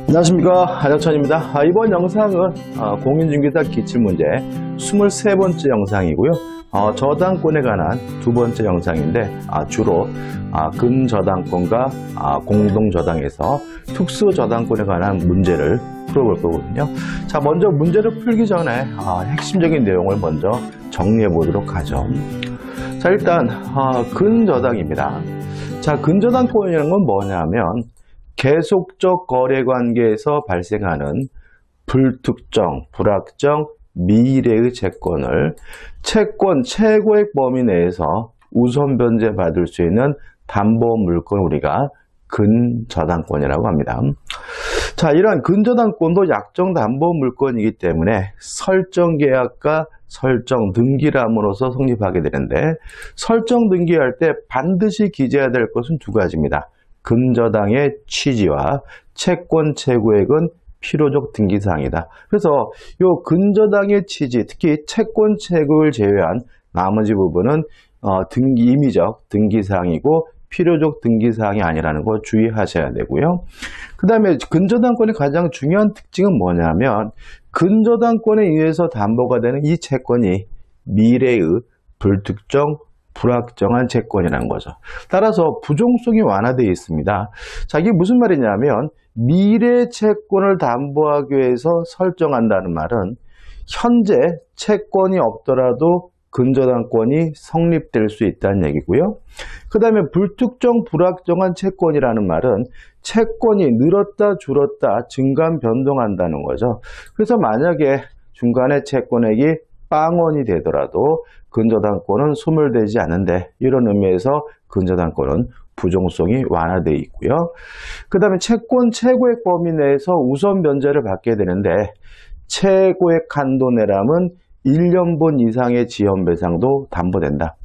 안녕하십니까, 한혁천입니다. 이번 영상은 공인중개사 기출문제 23번째 영상이고요. 저당권에 관한 두 번째 영상인데 주로 근저당권과 공동저당에서 특수저당권에 관한 문제를 풀어볼 거거든요. 자, 먼저 문제를 풀기 전에 핵심적인 내용을 먼저 정리해 보도록 하죠. 자, 일단 근저당입니다. 자, 근저당권이라는 건 뭐냐면 계속적 거래관계에서 발생하는 불특정, 불확정, 미래의 채권을 채권 최고액 범위 내에서 우선 변제받을 수 있는 담보물권을 우리가 근저당권이라고 합니다. 자, 이러한 근저당권도 약정 담보물권이기 때문에 설정계약과 설정 등기람으로서 성립하게 되는데, 설정 등기할 때 반드시 기재해야 될 것은 두 가지입니다. 근저당의 취지와 채권 최고액은 필요적 등기사항이다. 그래서 이 근저당의 취지, 특히 채권 최고액을 제외한 나머지 부분은 임의적 등기사항이고 필요적 등기사항이 아니라는 거 주의하셔야 되고요. 그 다음에 근저당권의 가장 중요한 특징은 뭐냐면 근저당권에 의해서 담보가 되는 이 채권이 미래의 불특정, 불확정한 채권이라는 거죠. 따라서 부종성이 완화되어 있습니다. 자, 이게 무슨 말이냐면 미래 채권을 담보하기 위해서 설정한다는 말은 현재 채권이 없더라도 근저당권이 성립될 수 있다는 얘기고요. 그 다음에 불특정, 불확정한 채권이라는 말은 채권이 늘었다 줄었다 증감 변동한다는 거죠. 그래서 만약에 중간에 채권액이 0원이 되더라도 근저당권은 소멸되지 않는데, 이런 의미에서 근저당권은 부종성이 완화되어 있고요. 그 다음에 채권 최고액 범위 내에서 우선 변제를 받게 되는데 최고액 한도 내람은 1년분 이상의 지연배상도 담보된다.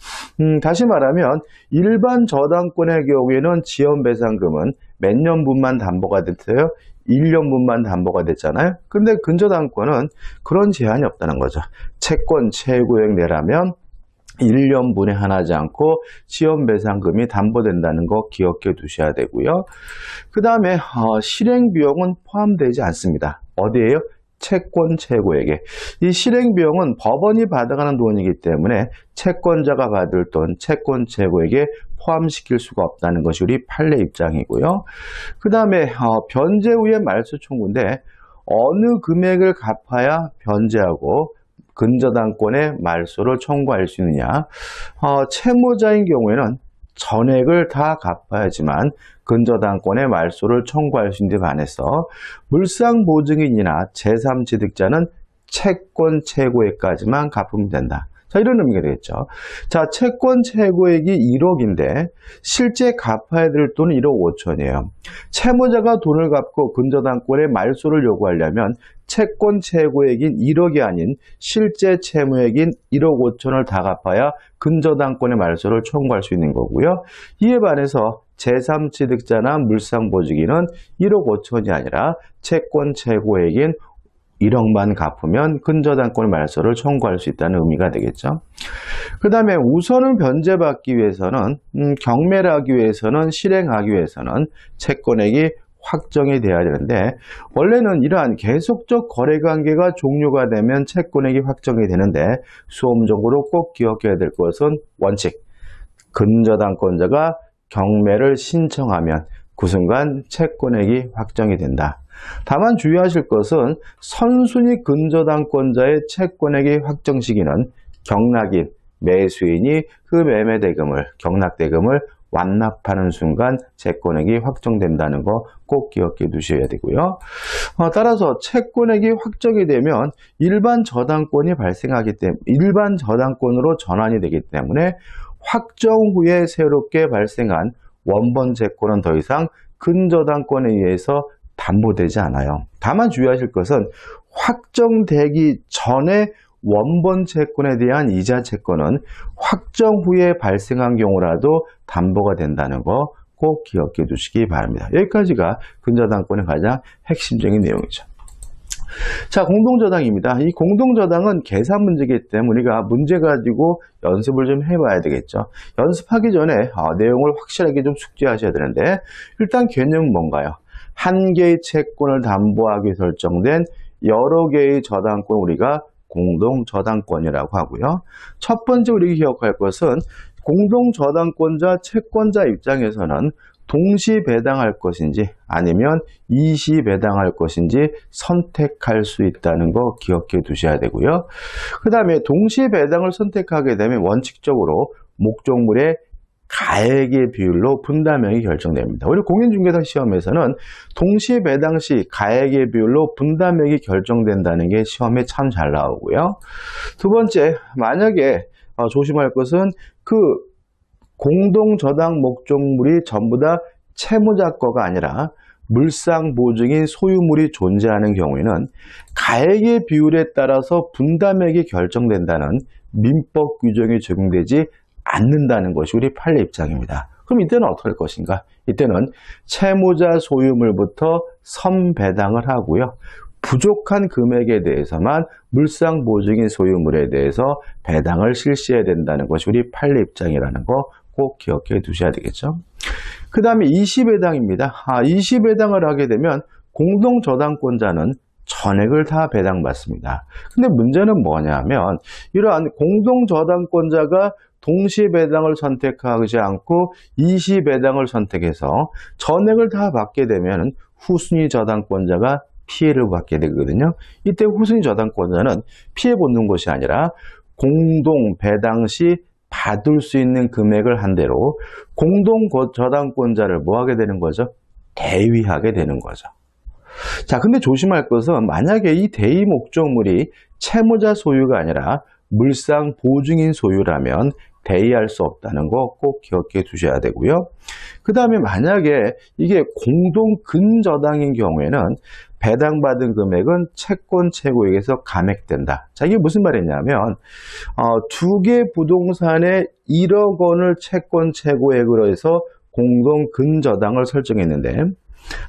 다시 말하면 일반 저당권의 경우에는 지연배상금은 몇 년분만 담보가 됐어요? 1년분만 담보가 됐잖아요. 근데 근저당권은 그런 제한이 없다는 거죠. 채권 최고액 내라면 1년분에 한하지 않고 지연배상금이 담보된다는 거 기억해 두셔야 되고요. 그 다음에 실행비용은 포함되지 않습니다. 어디에요? 채권 최고액에. 이 실행비용은 법원이 받아가는 돈이기 때문에 채권자가 받을 돈, 채권 최고액에 포함시킬 수가 없다는 것이 우리 판례 입장이고요. 그 다음에 변제 후의 말소 청구인데 어느 금액을 갚아야 변제하고 근저당권의 말소를 청구할 수 있느냐. 채무자인 경우에는 전액을 다 갚아야지만 근저당권의 말소를 청구할 수 있는 데 반해서 물상보증인이나 제3취득자는 채권 최고액까지만 갚으면 된다. 자, 이런 의미가 되겠죠. 자, 채권 최고액이 1억인데 실제 갚아야 될 돈은 1억 5천이에요. 채무자가 돈을 갚고 근저당권의 말소를 요구하려면 채권 최고액인 1억이 아닌 실제 채무액인 1억 5천을 다 갚아야 근저당권의 말소를 청구할 수 있는 거고요. 이에 반해서 제3취득자나 물상보증인은 1억 5천이 아니라 채권 최고액인 1억만 갚으면 근저당권의 말소를 청구할 수 있다는 의미가 되겠죠. 그 다음에 우선을 변제받기 위해서는 경매를 하기 위해서는 실행하기 위해서는 채권액이 확정이 돼야 되는데, 원래는 이러한 계속적 거래관계가 종료가 되면 채권액이 확정이 되는데 수험적으로 꼭 기억해야 될 것은 원칙, 근저당권자가 경매를 신청하면 그 순간 채권액이 확정이 된다. 다만 주의하실 것은 선순위 근저당권자의 채권액의 확정 시기는 경락인, 매수인이 그 매매대금을, 경락대금을 완납하는 순간 채권액이 확정된다는 거 꼭 기억해 두셔야 되고요. 따라서 채권액이 확정이 되면 일반 저당권이 발생하기 때문에 일반 저당권으로 전환이 되기 때문에 확정 후에 새롭게 발생한 원본 채권은 더 이상 근저당권에 의해서 담보되지 않아요. 다만 주의하실 것은 확정되기 전에 원본 채권에 대한 이자 채권은 확정 후에 발생한 경우라도 담보가 된다는 거 꼭 기억해 두시기 바랍니다. 여기까지가 근저당권의 가장 핵심적인 내용이죠. 자, 공동저당입니다. 이 공동저당은 계산 문제이기 때문에 우리가 문제 가지고 연습을 좀 해봐야 되겠죠. 연습하기 전에 내용을 확실하게 좀 숙지하셔야 되는데, 일단 개념은 뭔가요? 한 개의 채권을 담보하기 위해 설정된 여러 개의 저당권 우리가 공동저당권이라고 하고요. 첫 번째 우리가 기억할 것은 공동저당권자, 채권자 입장에서는 동시 배당할 것인지 아니면 이시 배당할 것인지 선택할 수 있다는 거 기억해 두셔야 되고요. 그 다음에 동시 배당을 선택하게 되면 원칙적으로 목적물의 가액의 비율로 분담액이 결정됩니다. 우리 공인중개사 시험에서는 동시 배당 시 가액의 비율로 분담액이 결정된다는 게 시험에 참 잘 나오고요. 두 번째, 만약에 조심할 것은 그 공동저당 목적물이 전부 다 채무자 거가 아니라 물상보증인 소유물이 존재하는 경우에는 가액의 비율에 따라서 분담액이 결정된다는 민법 규정이 적용되지 않는다는 것이 우리 판례 입장입니다. 그럼 이때는 어떻게 할 것인가? 이때는 채무자 소유물부터 선배당을 하고요. 부족한 금액에 대해서만 물상보증인 소유물에 대해서 배당을 실시해야 된다는 것이 우리 판례 입장이라는 거 꼭 기억해 두셔야 되겠죠. 그 다음에 이시배당입니다. 이시배당을 하게 되면 공동저당권자는 전액을 다 배당받습니다. 근데 문제는 뭐냐면 이러한 공동저당권자가 동시배당을 선택하지 않고 이시배당을 선택해서 전액을 다 받게 되면 후순위 저당권자가 피해를 받게 되거든요. 이때 후순위 저당권자는 피해 보는 것이 아니라 공동배당 시 받을 수 있는 금액을 한 대로 공동저당권자를 뭐 하게 되는 거죠? 대위하게 되는 거죠. 자, 근데 조심할 것은 만약에 이 대위 목적물이 채무자 소유가 아니라 물상 보증인 소유라면 대위할 수 없다는 거 꼭 기억해 두셔야 되고요. 그 다음에 만약에 이게 공동 근저당인 경우에는 배당받은 금액은 채권 최고액에서 감액된다. 자, 이게 무슨 말이냐면 두 개 부동산에 1억 원을 채권 최고액으로 해서 공동 근저당을 설정했는데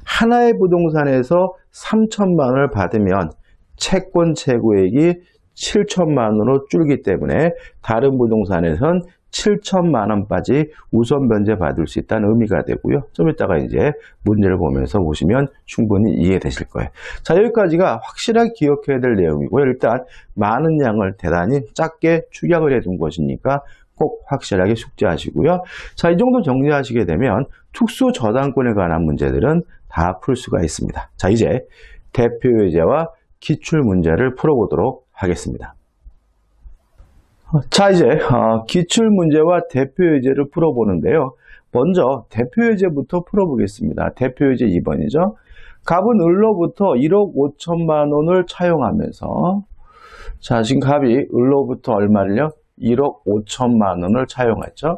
하나의 부동산에서 3천만 원을 받으면 채권 최고액이 7천만 원으로 줄기 때문에 다른 부동산에선 7천만 원까지 우선 변제 받을 수 있다는 의미가 되고요. 좀 이따가 이제 문제를 보면서 보시면 충분히 이해되실 거예요. 자, 여기까지가 확실하게 기억해야 될 내용이고요. 일단 많은 양을 대단히 작게 축약을 해둔 것이니까 꼭 확실하게 숙지하시고요. 자, 이 정도 정리하시게 되면 특수 저당권에 관한 문제들은 다 풀 수가 있습니다. 자, 이제 대표예제와 기출 문제를 풀어보도록 하겠습니다. 자, 이제 기출 문제와 대표예제를 풀어보는데요. 먼저 대표예제부터 풀어보겠습니다. 대표예제 2번이죠. 갑은 을로부터 1억 5천만 원을 차용하면서 자, 지금 갑이 을로부터 얼마를요? 1억 5천만 원을 차용했죠.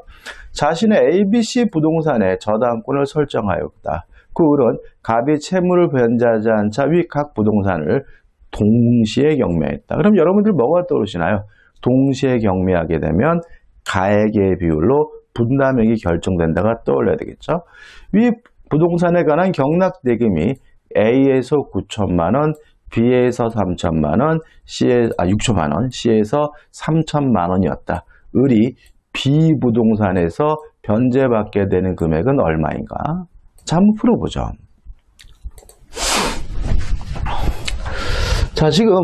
자신의 ABC 부동산에 저당권을 설정하였다. 그 을은 갑이 채무를 변제하지 않자 위 각 부동산을 동시에 경매했다. 그럼 여러분들 뭐가 떠오르시나요? 동시에 경매하게 되면 가액의 비율로 분담액이 결정된다가 떠올려야 되겠죠. 위 부동산에 관한 경락대금이 A에서 9천만 원, B에서 3천만 원, 6천만 원, C에서 3천만 원이었다. 을이 B 부동산에서 변제받게 되는 금액은 얼마인가? 자, 한번 풀어보죠. 자, 지금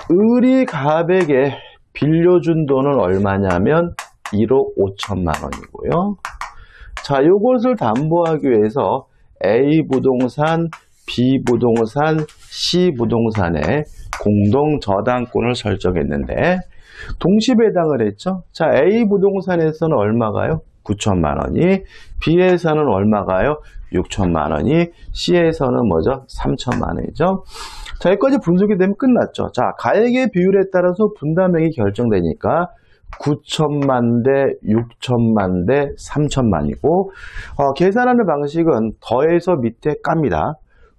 을이 갑에게 빌려준 돈은 얼마냐면 1억 5천만 원이고요. 자, 요것을 담보하기 위해서 A 부동산, B 부동산, C 부동산에 공동 저당권을 설정했는데 동시배당을 했죠. 자, A 부동산에서는 얼마가요? 9천만 원이, B에서는 얼마가요? 6천만 원이, C에서는 뭐죠? 3천만 원이죠. 자, 여기까지 분석이 되면 끝났죠. 자, 가액의 비율에 따라서 분담액이 결정되니까 9천만 대 6천만 대 3천만이고 계산하는 방식은 더해서 밑에 깝니다.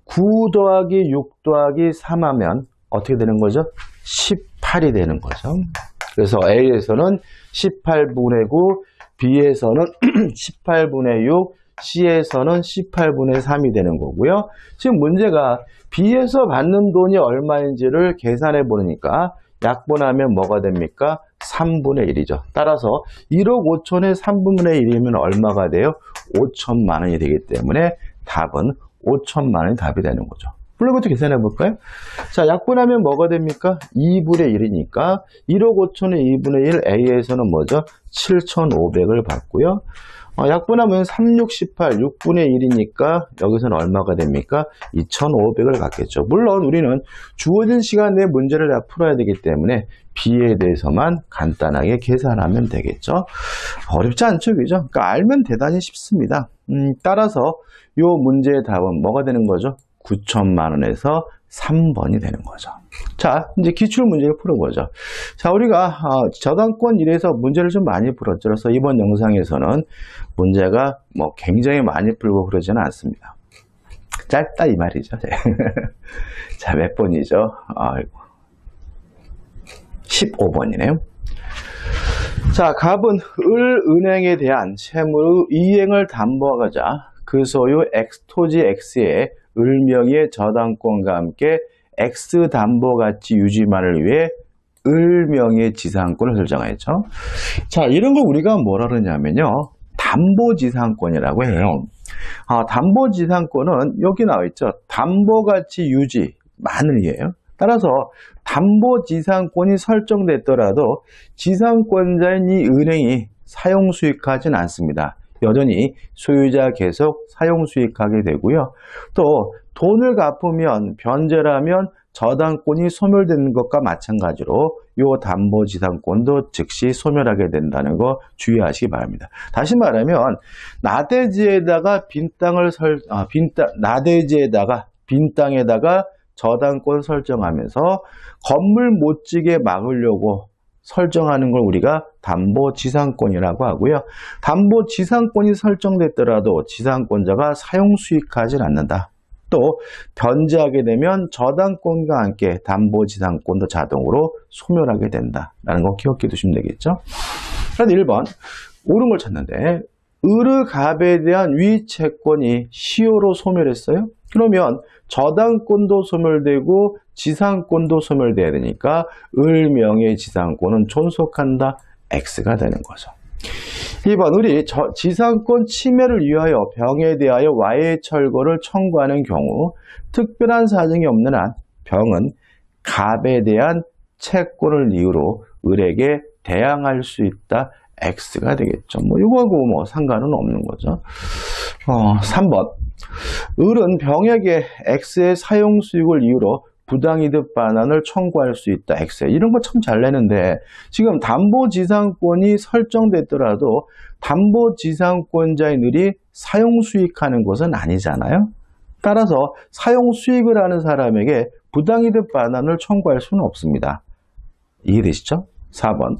9 더하기 6 더하기 3 하면 어떻게 되는 거죠? 18이 되는 거죠. 그래서 A에서는 18분의 9, B에서는 18분의 6, C에서는 18분의 3이 되는 거고요. 지금 문제가 B에서 받는 돈이 얼마인지를 계산해 보니까 약분하면 뭐가 됩니까? 3분의 1이죠. 따라서 1억 5천에 3분의 1이면 얼마가 돼요? 5천만 원이 되기 때문에 답은 5천만 원이 답이 되는 거죠. 물론 이것도 계산해 볼까요? 자, 약분하면 뭐가 됩니까? 2분의 1이니까 1억 5천의 2분의 1 A에서는 뭐죠? 7,500을 받고요. 약분하면 3, 6, 18, 6분의 1이니까 여기서는 얼마가 됩니까? 2,500을 받겠죠. 물론 우리는 주어진 시간 내에 문제를 다 풀어야 되기 때문에 B에 대해서만 간단하게 계산하면 되겠죠. 어렵지 않죠, 그죠? 그러니까 알면 대단히 쉽습니다. 따라서 이 문제의 답은 뭐가 되는 거죠? 9천만 원에서 3번이 되는 거죠. 자, 이제 기출 문제를 풀어보죠. 자, 우리가 저당권 1에서 문제를 좀 많이 풀었죠. 그래서 이번 영상에서는 문제가 뭐 굉장히 많이 풀고 그러지는 않습니다. 짧다 이 말이죠. 자, 몇 번이죠? 15번이네요. 자, 갑은 은행에 대한 채무의 이행을 담보하고자 그 소유 X토지 X의 을명의 저당권과 함께 X담보가치 유지만을 위해 을명의 지상권을 설정했죠. 자, 이런 거 우리가 뭐라 그러냐면요. 담보지상권이라고 해요. 담보지상권은 여기 나와 있죠. 담보가치 유지만을이에요. 따라서 담보지상권이 설정됐더라도 지상권자인 이 은행이 사용수익하진 않습니다. 여전히 소유자 계속 사용수익하게 되고요. 또 돈을 갚으면 변제라면 저당권이 소멸되는 것과 마찬가지로 이 담보지상권도 즉시 소멸하게 된다는 거 주의하시기 바랍니다. 다시 말하면 나대지에다가 빈 땅에다가 저당권 설정하면서 건물 못 지게 막으려고 설정하는 걸 우리가 담보지상권이라고 하고요. 담보지상권이 설정됐더라도 지상권자가 사용수익하지 않는다. 또 변제하게 되면 저당권과 함께 담보지상권도 자동으로 소멸하게 된다라는 거 기억해 두시면 되겠죠. 그래서 1번 옳은 걸 찾는데 을의 대한 위채권이 시효로 소멸했어요. 그러면 저당권도 소멸되고 지상권도 소멸돼야 되니까 을명의 지상권은 존속한다. X가 되는 거죠. 2번 을이 지상권 침해를 위하여 병에 대하여 와해 철거를 청구하는 경우 특별한 사정이 없는 한 병은 갑에 대한 채권을 이유로 을에게 대항할 수 있다. X가 되겠죠. 이거하고 상관은 없는 거죠. 3번 을은 병에게 X의 사용수익을 이유로 부당이득 반환을 청구할 수 있다. X. 이런 거 참 잘 내는데 지금 담보지상권이 설정됐더라도 담보지상권자인 을이 사용수익하는 것은 아니잖아요. 따라서 사용수익을 하는 사람에게 부당이득 반환을 청구할 수는 없습니다. 이해되시죠? 4번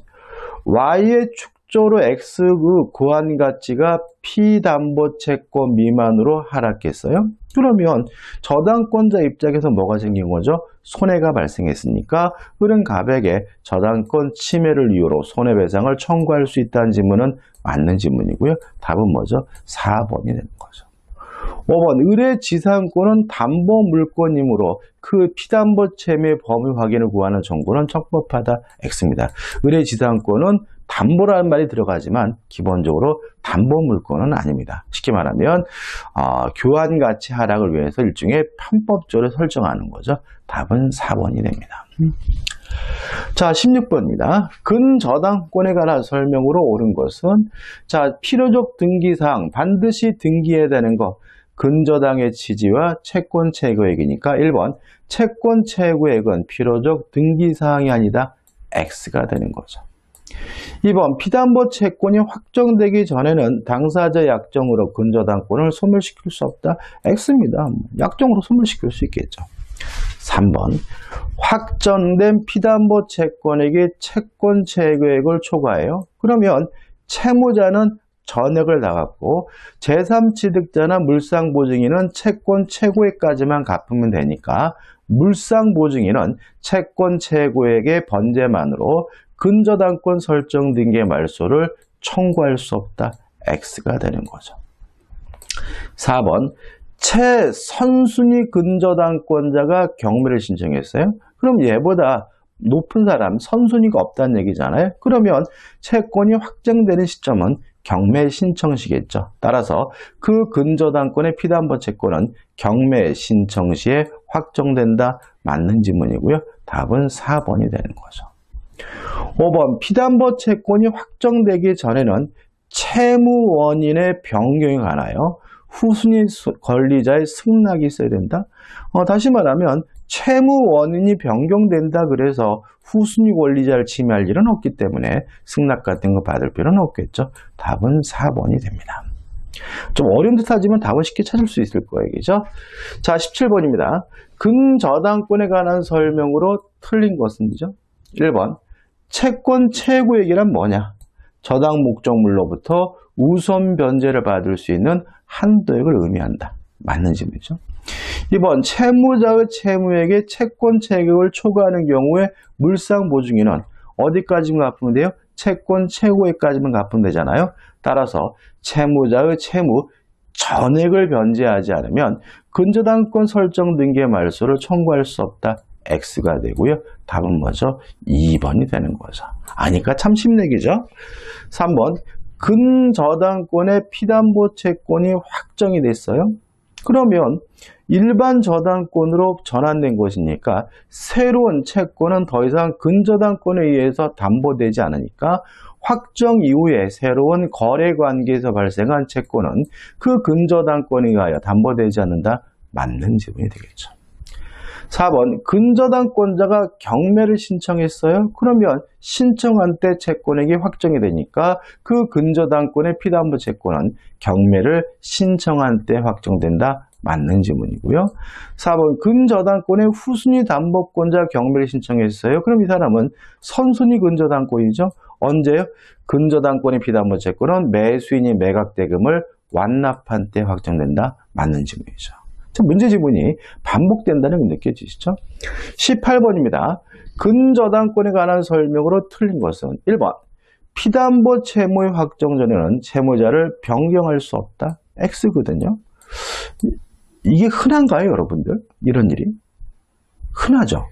Y의 축조로 X의 고안가치가 피담보채권 미만으로 하락했어요. 그러면 저당권자 입장에서 뭐가 생긴 거죠? 손해가 발생했으니까 을은 갑에게 저당권 침해를 이유로 손해배상을 청구할 수 있다는 질문은 맞는 질문이고요. 답은 뭐죠? 4번이 되는 거죠. 5번 을의 지상권은 담보물권이므로 그 피담보채무의 범위 확인을 구하는 정보는 적법하다. X입니다. 을의 지상권은 담보라는 말이 들어가지만 기본적으로 담보물권은 아닙니다. 쉽게 말하면 교환가치 하락을 위해서 일종의 편법적으로 설정하는 거죠. 답은 4번이 됩니다. 자, 16번입니다. 근저당권에 관한 설명으로 옳은 것은 자, 필요적 등기사항 반드시 등기해야 되는 것 근저당의 취지와 채권 채무액이니까 1번 채권 채무액은 필요적 등기사항이 아니다. X가 되는 거죠. 2번 피담보 채권이 확정되기 전에는 당사자 약정으로 근저당권을 소멸시킬 수 없다. X입니다. 약정으로 소멸시킬 수 있겠죠. 3번 확정된 피담보 채권에게 채권 채무액을 초과해요. 그러면 채무자는 전액을 나갔고 제3취득자나 물상보증인은 채권 최고액까지만 갚으면 되니까 물상보증인은 채권 최고액의 번제만으로 근저당권 설정 등기의 말소를 청구할 수 없다. X가 되는 거죠. 4번 최선순위 근저당권자가 경매를 신청했어요. 그럼 얘보다 높은 사람, 선순위가 없다는 얘기잖아요. 그러면 채권이 확정되는 시점은 경매 신청 시겠죠. 따라서 그 근저당권의 피담보 채권은 경매 신청 시에 확정된다. 맞는 지문이고요. 답은 4번이 되는 거죠. 5번 피담보 채권이 확정되기 전에는 채무 원인의 변경이 가나요? 후순위 권리자의 승낙이 있어야 된다. 다시 말하면 채무 원인이 변경된다 그래서 후순위 권리자를 침해할 일은 없기 때문에 승낙 같은 거 받을 필요는 없겠죠. 답은 4번이 됩니다. 좀 어려운 듯 하지만 답은 쉽게 찾을 수 있을 거예요. 그죠? 자, 17번입니다. 근저당권에 관한 설명으로 틀린 것은 그죠? 1번 채권 최고액이란 뭐냐? 저당 목적물로부터 우선 변제를 받을 수 있는 한도액을 의미한다. 맞는 질문이죠. 2번 채무자의 채무액에 채권 체격을 초과하는 경우에 물상보증인은 어디까지만 갚으면 돼요? 채권 최고액까지만 갚으면 되잖아요. 따라서 채무자의 채무 전액을 변제하지 않으면 근저당권 설정 등기의 말소를 청구할 수 없다. X가 되고요. 답은 뭐죠? 2번이 되는 거죠. 아니까 참 쉽네, 그죠? 3번 근저당권의 피담보 채권이 확정이 됐어요. 그러면 일반 저당권으로 전환된 것이니까 새로운 채권은 더 이상 근저당권에 의해서 담보되지 않으니까 확정 이후에 새로운 거래관계에서 발생한 채권은 그 근저당권에 의하여 담보되지 않는다. 맞는 지문이 되겠죠. 4번 근저당권자가 경매를 신청했어요. 그러면 신청한 때 채권액이 확정이 되니까 그 근저당권의 피담보 채권은 경매를 신청한 때 확정된다. 맞는 지문이고요. 4번 근저당권의 후순위 담보권자 경매를 신청했어요. 그럼 이 사람은 선순위 근저당권이죠. 언제요? 근저당권의 피담보 채권은 매수인이 매각대금을 완납한 때 확정된다. 맞는 지문이죠. 문제 지문이 반복된다는 게 느껴지시죠? 18번입니다. 근저당권에 관한 설명으로 틀린 것은 1번 피담보 채무의 확정 전에는 채무자를 변경할 수 없다. X거든요. 이게 흔한가요, 여러분들? 이런 일이? 흔하죠.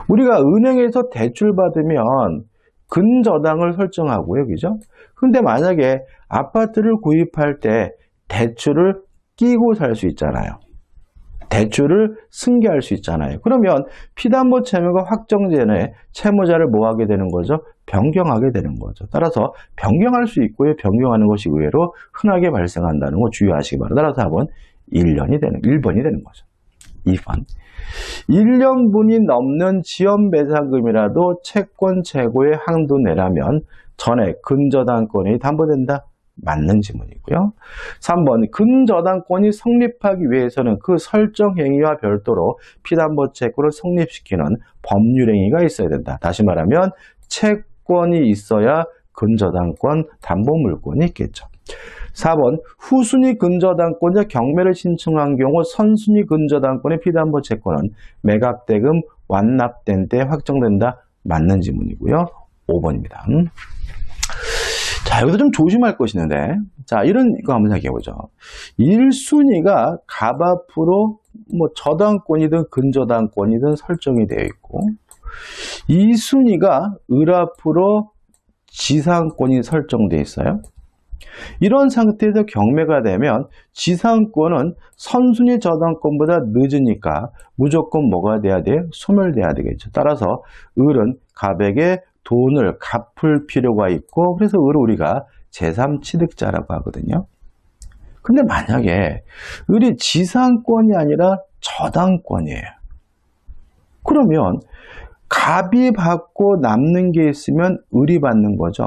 우리가 은행에서 대출 받으면 근저당을 설정하고요, 그죠? 근데 만약에 아파트를 구입할 때 대출을 끼고 살 수 있잖아요. 대출을 승계할 수 있잖아요. 그러면 피담보 채무가 확정 전에 채무자를 뭐 하게 되는 거죠? 변경하게 되는 거죠. 따라서 변경할 수 있고요. 변경하는 것이 의외로 흔하게 발생한다는 거 주의하시기 바랍니다. 따라서 4번 1번이 되는 거죠. 2번 1년분이 넘는 지연배상금이라도 채권 최고의 한도 내라면 전액 근저당권이 담보된다. 맞는 지문이고요. 3번 근저당권이 성립하기 위해서는 그 설정 행위와 별도로 피담보 채권을 성립시키는 법률 행위가 있어야 된다. 다시 말하면 채권이 있어야 근저당권 담보물권이 있겠죠. 4번 후순위 근저당권자 경매를 신청한 경우 선순위 근저당권의 피담보 채권은 매각대금 완납된 때 확정된다. 맞는 지문이고요. 5번입니다. 자, 여기서 좀 조심할 것이 있는데, 자, 이런 거 한번 생각해보죠. 1순위가 갑 앞으로 저당권이든 근저당권이든 설정이 되어 있고, 2순위가 을 앞으로 지상권이 설정되어 있어요. 이런 상태에서 경매가 되면 지상권은 선순위 저당권보다 늦으니까 무조건 뭐가 돼야 돼요? 소멸돼야 되겠죠. 따라서 을은 갑에게 돈을 갚을 필요가 있고 그래서 을을 우리가 제3취득자라고 하거든요. 근데 만약에 을이 지상권이 아니라 저당권이에요. 그러면 갑이 받고 남는 게 있으면 을이 받는 거죠.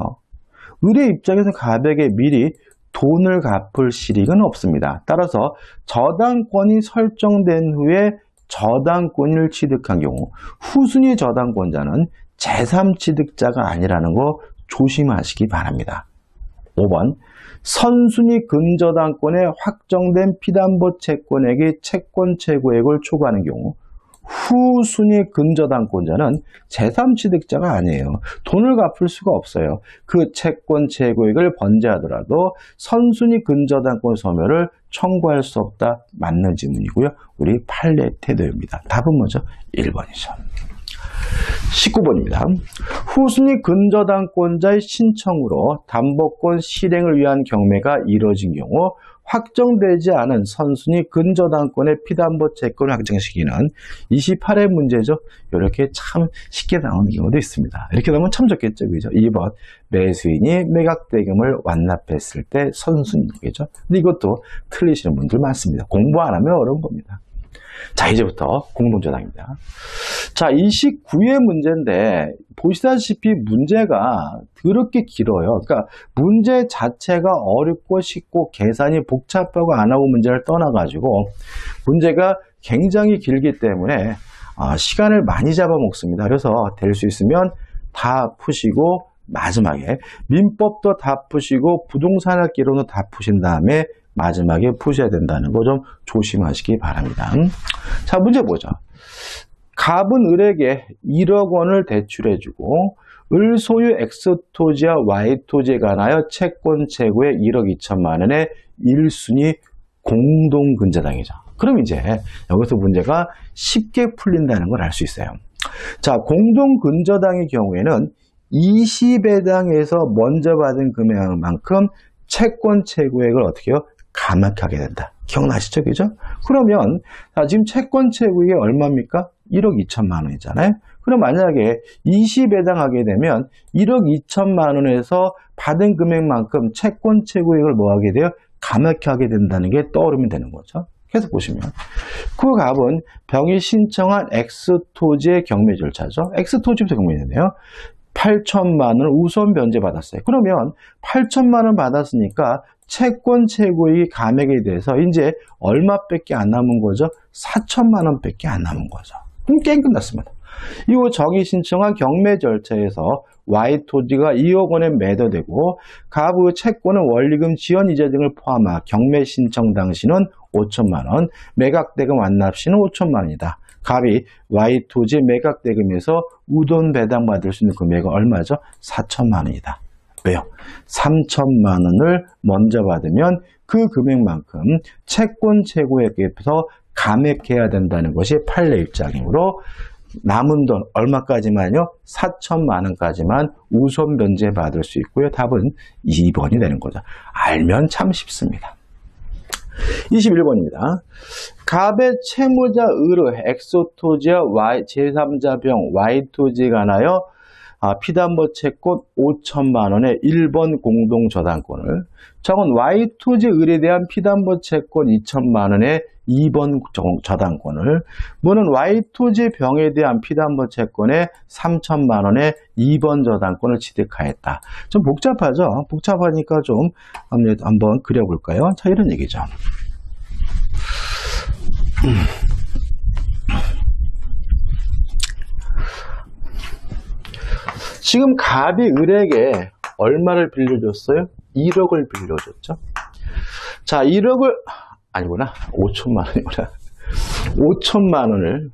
을의 입장에서 갑에게 미리 돈을 갚을 실익은 없습니다. 따라서 저당권이 설정된 후에 저당권을 취득한 경우 후순위 저당권자는 제3취득자가 아니라는 거 조심하시기 바랍니다. 5번 선순위 근저당권에 확정된 피담보 채권액의 채권 최고액을 초과하는 경우 후순위 근저당권자는 제3취득자가 아니에요. 돈을 갚을 수가 없어요. 그 채권 최고액을 번제하더라도 선순위 근저당권 소멸을 청구할 수 없다. 맞는 지문이고요. 우리 판례 태도입니다. 답은 뭐죠? 1번이죠. 19번입니다. 후순위 근저당권자의 신청으로 담보권 실행을 위한 경매가 이뤄진 경우 확정되지 않은 선순위 근저당권의 피담보 채권을 확정시키는 28회 문제죠. 이렇게 참 쉽게 나오는 경우도 있습니다. 이렇게 나오면 참 좋겠죠. 그죠? 2번 매수인이 매각대금을 완납했을 때 선순위겠죠. 근데 이것도 틀리시는 분들 많습니다. 공부 안 하면 어려운 겁니다. 자, 이제부터 공동저당입니다. 자, 29회 문제인데 보시다시피 문제가 더럽게 길어요. 그러니까 문제 자체가 어렵고 쉽고 계산이 복잡하고 안 하고 문제를 떠나가지고 문제가 굉장히 길기 때문에 시간을 많이 잡아먹습니다. 그래서 될 수 있으면 다 푸시고 마지막에 민법도 다 푸시고 부동산학개론도 다 푸신 다음에 마지막에 푸셔야 된다는 거 좀 조심하시기 바랍니다. 자, 문제 보죠. 갑은 을에게 1억 원을 대출해주고 을 소유 X토지와 Y토지에 관하여 채권 채구의 1억 2천만 원의 1순위 공동근저당이죠. 그럼 이제 여기서 문제가 쉽게 풀린다는 걸 알 수 있어요. 자, 공동근저당의 경우에는 20회당에서 먼저 받은 금액만큼 채권 채구액을 어떻게 해요? 감액하게 된다. 기억나시죠? 그죠? 그러면 지금 채권 채구액이 얼마입니까? 1억 2천만 원이잖아요. 그럼 만약에 20회당 하게 되면 1억 2천만 원에서 받은 금액만큼 채권 채구액을 뭐 하게 돼요? 감액하게 된다는 게 떠오르면 되는 거죠. 계속 보시면 그 값은 병이 신청한 X토지의 경매 절차죠. X토지부터 경매인데요. 8천만 원을 우선 변제받았어요. 그러면 8천만 원 받았으니까 채권 채구액이 감액에 대해서 이제 얼마밖에 안 남은 거죠? 4천만 원밖에 안 남은 거죠. 그럼 게임 끝났습니다. 이후 정의 신청한 경매 절차에서 Y토지가 2억 원에 매도되고 갑의 채권은 원리금 지연 이자 등을 포함한 경매 신청 당시는 5천만 원, 매각대금 완납 시는 5천만 원이다. 갑이 Y토지 매각대금에서 우돈 배당받을 수 있는 금액은 얼마죠? 4천만 원이다. 왜요? 3천만 원을 먼저 받으면 그 금액만큼 채권 채구액에서 감액해야 된다는 것이 판례 입장이므로 남은 돈 얼마까지만요? 4천만 원까지만 우선 변제받을 수 있고요. 답은 2번이 되는 거죠. 알면 참 쉽습니다. 21번입니다. 갑의 채무자 을의 X토지와 제3자 병 Y토지에 관하여 피담보 채권 5천만 원의 1번 공동저당권을 적은 Y토지 을에 대한 피담보 채권 2천만 원의 2번 저당권을 뭐는 Y토지 병에 대한 피담보 채권의 3천만 원의 2번 저당권을 취득하였다. 좀 복잡하죠? 복잡하니까 좀 한번 그려볼까요? 자, 이런 얘기죠. 지금 갑이 을에게 얼마를 빌려줬어요? 1억을 빌려줬죠. 자, 1억을 아니구나. 5천만 원이구나. 5천만 원을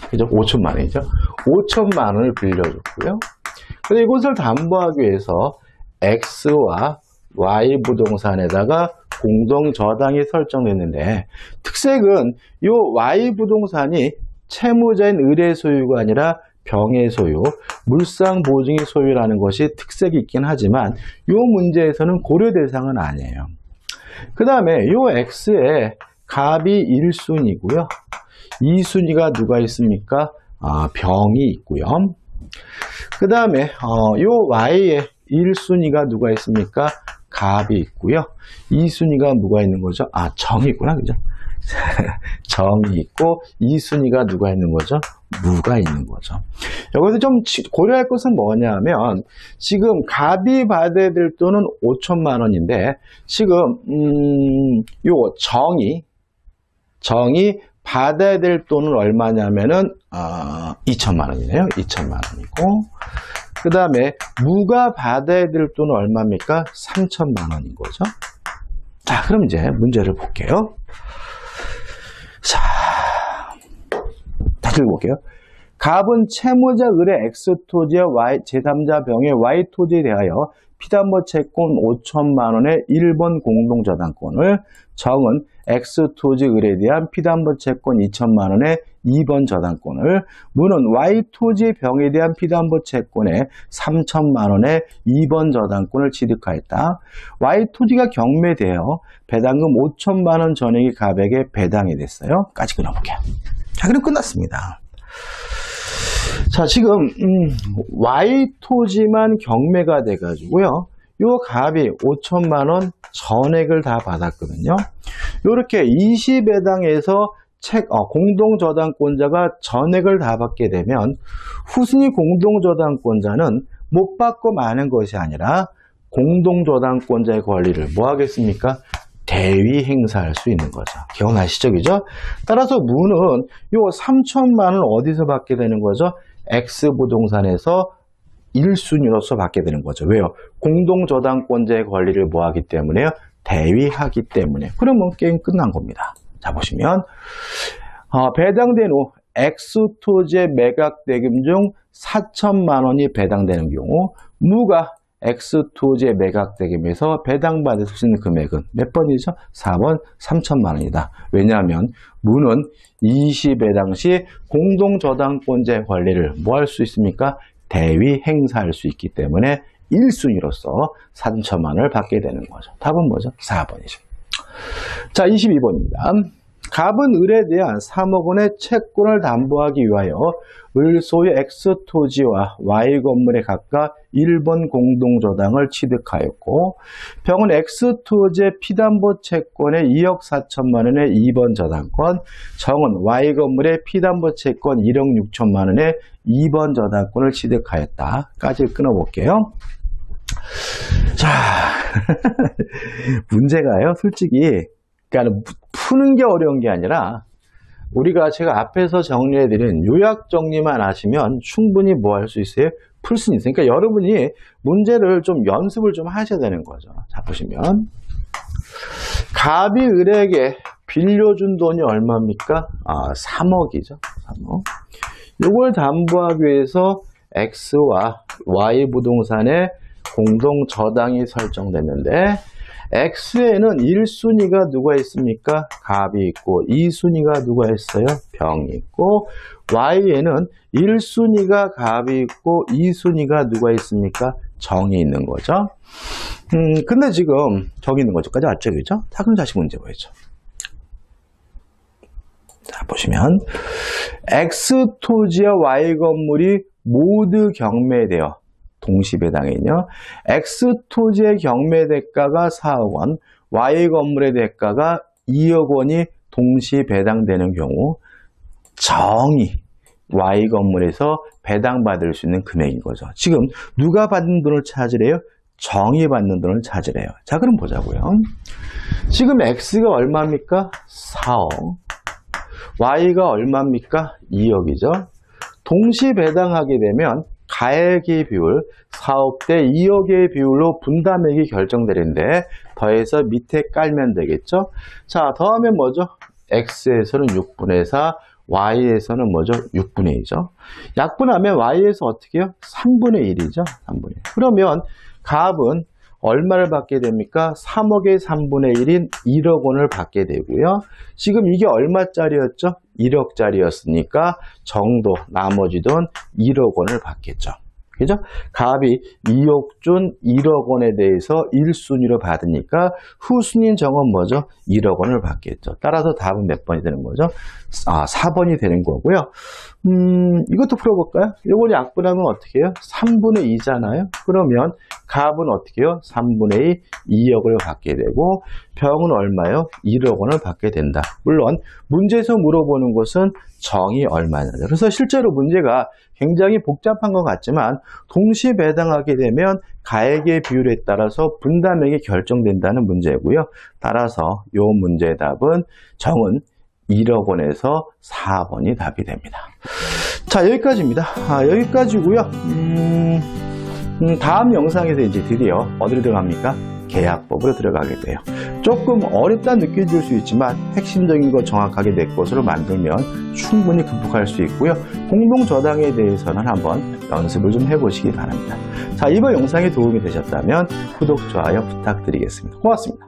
그죠? 5천만 원이죠. 5천만 원을 빌려줬고요. 그래서 이것을 담보하기 위해서 X와 Y 부동산에다가 공동 저당이 설정됐는데 특색은 이 Y 부동산이 채무자인 을의 소유가 아니라 병의 소유, 물상 보증의 소유라는 것이 특색이 있긴 하지만 이 문제에서는 고려 대상은 아니에요. 그 다음에 이 X에 갑이 1순위고요. 2순위가 누가 있습니까? 병이 있고요. 그 다음에 이 Y에 1순위가 누가 있습니까? 갑이 있고요. 2순위가 누가 있는 거죠? 정이 있구나. 그죠? 정이 있고 2순위가 누가 있는 거죠? 무가 있는 거죠. 여기서 좀 고려할 것은 뭐냐면 지금 갑이 받아야 될 돈은 5천만 원인데 지금 요 정이 받아야 될 돈은 얼마냐면은 2천만 원이네요. 2천만 원이고 그 다음에 무가 받아야 될 돈은 얼마입니까? 3천만 원인 거죠. 자, 그럼 이제 문제를 볼게요. 자, 다시 읽어볼게요. 갑은 채무자 을의 X토지와 제3자 병의 Y토지에 대하여 피담보 채권 5천만 원의 1번 공동저당권을 정은 X토지 을에 대한 피담보 채권 2천만 원의 2번 저당권을, 무는 Y 토지의 병에 대한 피담보 채권에 3천만 원의 2번 저당권을 취득하였다. Y 토지가 경매되어 배당금 5천만 원 전액이 갑에게 배당이 됐어요. 까지 끊어볼게요. 자, 그럼 끝났습니다. 자, 지금 Y 토지만 경매가 돼가지고요. 요 갑이 5천만 원 전액을 다 받았거든요. 요렇게 20배당에서 공동저당권자가 전액을 다 받게 되면 후순위 공동저당권자는 못 받고 마는 것이 아니라 공동저당권자의 권리를 뭐 하겠습니까? 대위 행사할 수 있는 거죠. 기억나시죠? 그죠? 따라서 무는 요 3천만 원 어디서 받게 되는 거죠? X부동산에서 1순위로서 받게 되는 거죠. 왜요? 공동저당권자의 권리를 뭐 하기 때문에요? 대위하기 때문에. 그러면 게임 끝난 겁니다. 자, 보시면 배당된 후 X토지의 매각대금 중 4천만 원이 배당되는 경우 무가 X토지의 매각대금에서 배당받을 수 있는 금액은 몇 번이죠? 4번 3천만 원이다. 왜냐하면 무는 20배당 시 공동저당권자의 권리를 뭐 할 수 있습니까? 대위 행사할 수 있기 때문에 1순위로서 3천만 원을 받게 되는 거죠. 답은 뭐죠? 4번이죠. 자, 22번입니다. 갑은 을에 대한 3억 원의 채권을 담보하기 위하여 을 소유 X토지와 Y 건물에 각각 1번 공동저당을 취득하였고 병은 X토지의 피담보 채권에 2억 4천만 원의 2번 저당권, 정은 Y 건물의 피담보 채권 1억 6천만 원의 2번 저당권을 취득하였다. 까지를 끊어볼게요. 자, 문제가요, 솔직히 그러니까 푸는 게 어려운 게 아니라 제가 앞에서 정리해드린 요약 정리만 하시면 충분히 뭐 할 수 있어요? 풀 수 있어요. 그러니까 여러분이 문제를 좀 연습을 좀 하셔야 되는 거죠. 자, 보시면 갑이 을에게 빌려준 돈이 얼마입니까? 3억이죠. 3억. 이걸 담보하기 위해서 X와 Y 부동산의 공동 저당이 설정됐는데 X에는 1순위가 누가 있습니까? 갑이 있고 2순위가 누가 있어요? 병이 있고 Y에는 1순위가 갑이 있고 2순위가 누가 있습니까? 정이 있는 거죠. 근데 지금 저기 있는 거죠까지 알죠? 그죠? 자, 그럼 다시 문제 보이죠. 자, 보시면 X토지와 Y 건물이 모두 경매되어 동시배당이요. X토지의 경매대가가 4억 원, Y 건물의 대가가 2억 원이 동시배당되는 경우 정이 Y 건물에서 배당받을 수 있는 금액인 거죠. 지금 누가 받는 돈을 찾으래요? 정이 받는 돈을 찾으래요. 자, 그럼 보자고요. 지금 X가 얼마입니까? 4억. Y가 얼마입니까? 2억이죠. 동시배당하게 되면 가액의 비율 4억 대 2억의 비율로 분담액이 결정되는데 더해서 밑에 깔면 되겠죠. 자, 더하면 뭐죠? X에서는 6분의 4, Y에서는 뭐죠? 6분의 2죠. 약분하면 Y에서 어떻게 해요? 3분의 1이죠. 3분의 1. 그러면 갑은 얼마를 받게 됩니까? 3억의 3분의 1인 1억 원을 받게 되고요. 지금 이게 얼마짜리였죠? 1억짜리였으니까 정도 나머지 돈 1억 원을 받겠죠. 그죠? 갑이 2억 준 1억 원에 대해서 1순위로 받으니까 후순위인 정은 뭐죠? 1억 원을 받겠죠. 따라서 답은 몇 번이 되는 거죠? 4번이 되는 거고요. 이것도 풀어볼까요? 이걸 약분하면 어떻게 해요? 3분의 2잖아요. 그러면 갑은 어떻게 해요? 3분의 2, 2억을 받게 되고 병은 얼마요? 1억 원을 받게 된다. 물론 문제에서 물어보는 것은 정이 얼마냐죠. 그래서 실제로 문제가 굉장히 복잡한 것 같지만 동시에 배당하게 되면 가액의 비율에 따라서 분담액이 결정된다는 문제고요. 따라서 이 문제의 답은 정은 1억 원에서 4번이 답이 됩니다. 자, 여기까지입니다. 여기까지고요. 다음 영상에서 이제 드디어 어디로 들어갑니까? 계약법으로 들어가게 돼요. 조금 어렵다 느껴질 수 있지만 핵심적인 거 정확하게 내 것으로 만들면 충분히 극복할 수 있고요. 공동저당에 대해서는 한번 연습을 좀 해보시기 바랍니다. 자, 이번 영상이 도움이 되셨다면 구독, 좋아요 부탁드리겠습니다. 고맙습니다.